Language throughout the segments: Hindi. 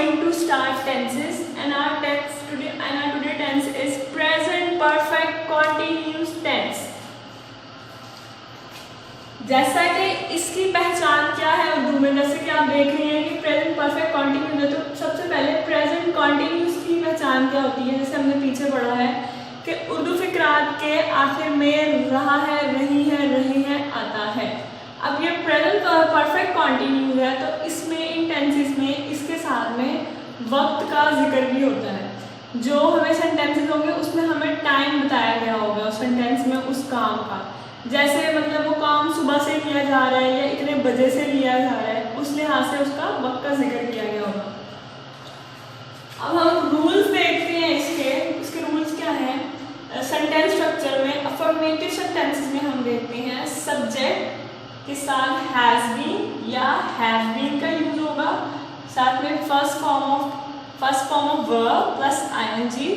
going to start tenses and our today tense is present perfect continuous tense। जैसा कि इसकी पहचान क्या है उर्दू में, जैसे कि आप देख रहे हैं कि प्रेजेंट परफेक्ट कॉन्टिन्यूस है, तो सबसे पहले प्रेजेंट कॉन्टिन्यूस की पहचान क्या होती है, जैसे हमने पीछे पढ़ा है कि उर्दू फिक्रात के आखिर में रहा है, रही है, रहे हैं आता है। अब ये प्रेजेंट परफेक्ट कॉन्टिन्यूस है तो इसमें इन टेंसेस में इसके साथ में वक्त का जिक्र भी होता है। जो हमें सेंटेंसेस होंगे उसमें हमें टाइम बताया गया होगा उस सेंटेंस में उस काम का, जैसे मतलब वो काम सुबह से लिया जा रहा है या इतने बजे से लिया जा रहा है, उस लिहाज से उसका वक्त का जिक्र किया गया होगा। अब हम रूल्स देखते हैं इसके रूल्स क्या हैं। सेंटेंस स्ट्रक्चर में अफर्मेटिव सेंटेंसेस में हम देखते हैं सब्जेक्ट के साथ हैज बीन या हैव बीन का यूज होगा, साथ में first form of verb plus ING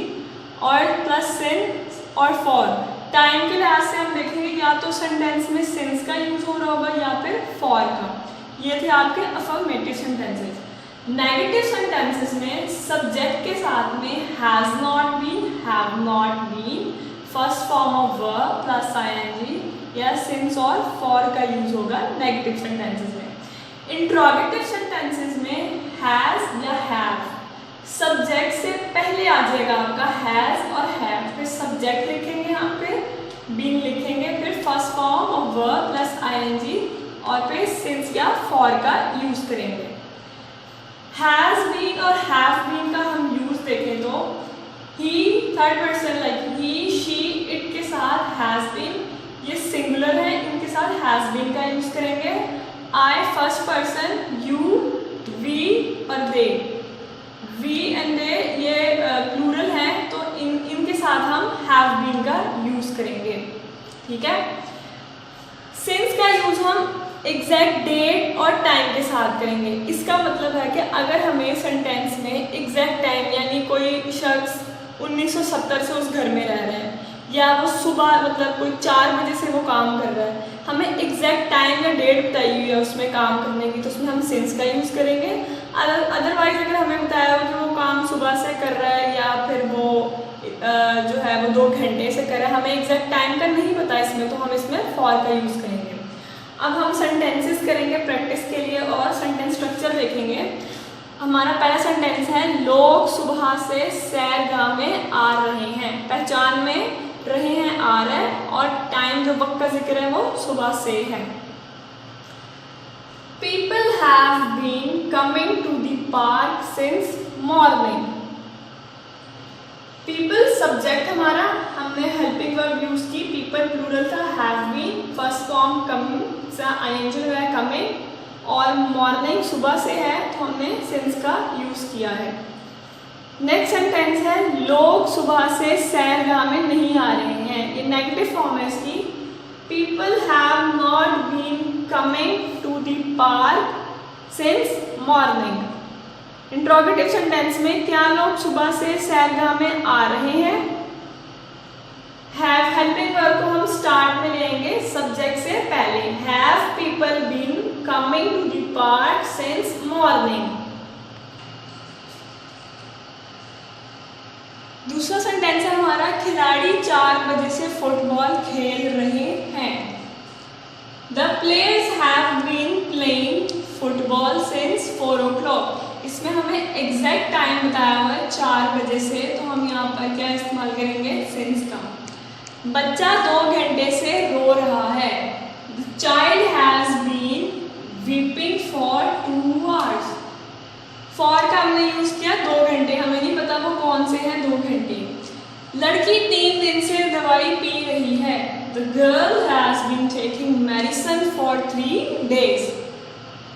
और प्लस सिंस और फॉर। टाइम के लिहाज से हम देखेंगे या तो सेंटेंस में सिंस का यूज हो रहा होगा या फिर फॉर का। ये थे आपके अफर्मेटिव सेंटेंसेस। नेगेटिव सेंटेंसेस में सब्जेक्ट के साथ में has not been, have not been, first form of verb plus ING या सिंस और फॉर का यूज होगा नेगेटिव सेंटेंसेस में। इंट्रोगेटिव सेंटेंसेस में हैज या हैव सब्जेक्ट से पहले आ जाएगा आपका हैज और हैव, फिर सब्जेक्ट लिखेंगे यहाँ पे, बीन लिखेंगे, फिर first form of verb plus ING और फिर सिंस या फॉर का यूज करेंगे। हैज बीन और हैव बीन का हम यूज देखें तो ही third person like he, she, it के साथ हैज बीन, ये सिंगुलर है, इनके साथ हैज बीन का यूज करेंगे। आई फर्स्ट पर्सन, यू, वी और दे, वी एंड दे ये प्लूरल है तो इनके साथ हम हैव बीन का यूज करेंगे। ठीक है। सिंस का यूज हम एग्जैक्ट डेट और टाइम के साथ करेंगे। इसका मतलब है कि अगर हमें सेंटेंस में एग्जैक्ट टाइम यानी कोई शख्स 1970 से उस घर में रह रहा है या वो सुबह मतलब कोई 4 बजे से वो काम कर रहा है, हमें एग्जैक्ट टाइम या डेट बताई हुई है उसमें काम करने की, तो उसमें हम सिंस का यूज़ करेंगे। अदरवाइज अगर हमें बताया हो कि वो काम सुबह से कर रहा है या फिर वो जो है वो 2 घंटे से कर रहा है, हमें एग्जैक्ट टाइम का नहीं पता इसमें, तो हम इसमें फॉर का यूज़ करेंगे। अब हम सेंटेंसेस करेंगे प्रैक्टिस के लिए और सेंटेंस स्ट्रक्चर देखेंगे। हमारा पहला सेंटेंस है लोग सुबह से सैरगाह में आ रहे हैं। पहचान में रहे हैं आ रहा है और टाइम जो वक्त का जिक्र है वो सुबह से है। People have been coming to the park since morning. People subject हमारा, हमने हेल्पिंग वर्ब यूज की, पीपल प्लूरल था, have been, first form coming से आईएनजी लगाया कमिंग और मॉर्निंग सुबह से है तो हमने सिंस का यूज किया है। नेक्स्ट सेंटेंस है लोग सुबह से सैरगाह में नहीं आ रहे हैं। ये नेगेटिव फॉर्म है इसकी। People have not been coming to the park since morning. Interrogative sentence में क्या लोग सुबह से सैरगाह में आ रहे हैं। हैव हेल्पिंग वर्ब को हम स्टार्ट में लेंगे सब्जेक्ट से पहले। Have people been coming to the park since morning. दूसरा सेंटेंस है हमारा खिलाड़ी 4 बजे से फुटबॉल खेल रहे हैं। The players have been playing football since 4 o'clock। इसमें हमें एग्जैक्ट टाइम बताया हुआ है 4 बजे से, तो हम यहाँ पर क्या इस्तेमाल करेंगे सिंस का। बच्चा 2 घंटे से रो रहा है। The child has been weeping for 2 hours। For का हमने यूज किया 2 घंटे, हमें नहीं पता वो कौन से हैं 2 घंटे। लड़की 3 दिन से दवाई पी रही है। The girl has been taking medicine for 3 days।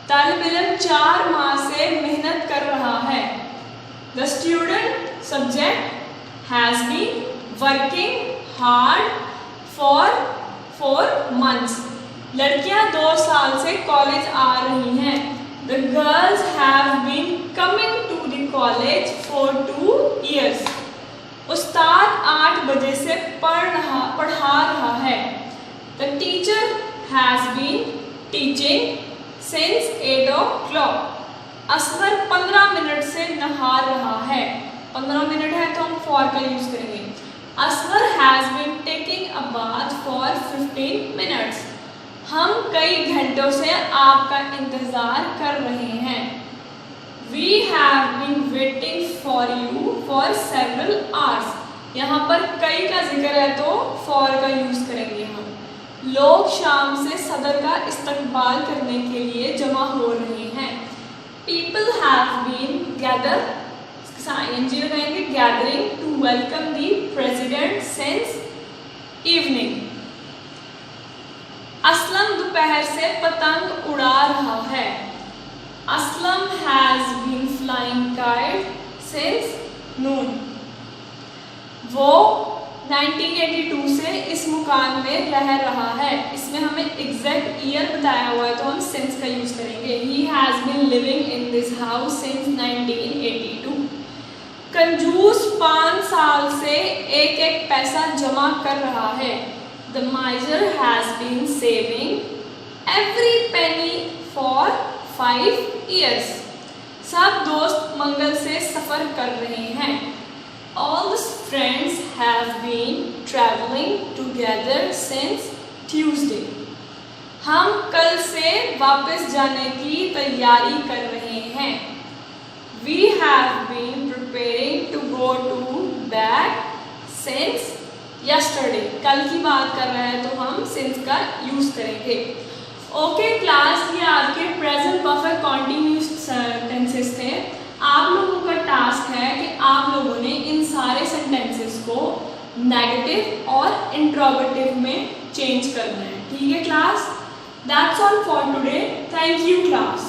तालिब इल्म 4 माह से मेहनत कर रहा है। The student subject has been working hard for 4 months। लड़कियां 2 साल से कॉलेज आ रही हैं। The girls have been coming to the college for 2 years. उस्ताद 8 बजे से पढ़ा रहा है। The teacher has been teaching since 8 o'clock. Asghar 15 minute से नहा रहा है। 15 मिनट है तो हम फॉर का यूज करेंगे। Asghar has been taking a bath for 15 minutes. हम कई घंटों से आपका इंतजार कर रहे हैं। We have been waiting for you for several hours। यहाँ पर कई का जिक्र है तो for का यूज करेंगे हम। लोग शाम से सदर का इस्तकबाल करने के लिए जमा हो रहे हैं। People have been gathered, ing लगाएंगे, gathering to welcome the president since evening। Aslam दोपहर से पतंग उड़ा रहा है। Aslam has been flying kite since noon। वो 1982 से इस मुकाम में रह रहा है। इसमें हमें एग्जैक्ट ईयर बताया हुआ है तो हम since का यूज करेंगे। He has been living in this house since 1982। कंजूस 5 साल से एक एक पैसा जमा कर रहा है। The miser has been saving every penny for 5 years। सब दोस्त मंगल से सफर कर रहे हैं। All the friends have been traveling together since Tuesday। हम कल से वापस जाने की तैयारी कर रहे हैं। We have been preparing to go to bed since yesterday। कल की बात कर रहे हैं तो हम since का यूज करेंगे। ओके क्लास, ये आपके प्रेजेंट परफेक्ट कॉन्टिन्यूस सेंटेंसेस थे। आप लोगों का टास्क है कि आप लोगों ने इन सारे सेंटेंसेस को नेगेटिव और इंट्रोगेटिव में चेंज करना है। ठीक है class, that's all for today. Thank you class.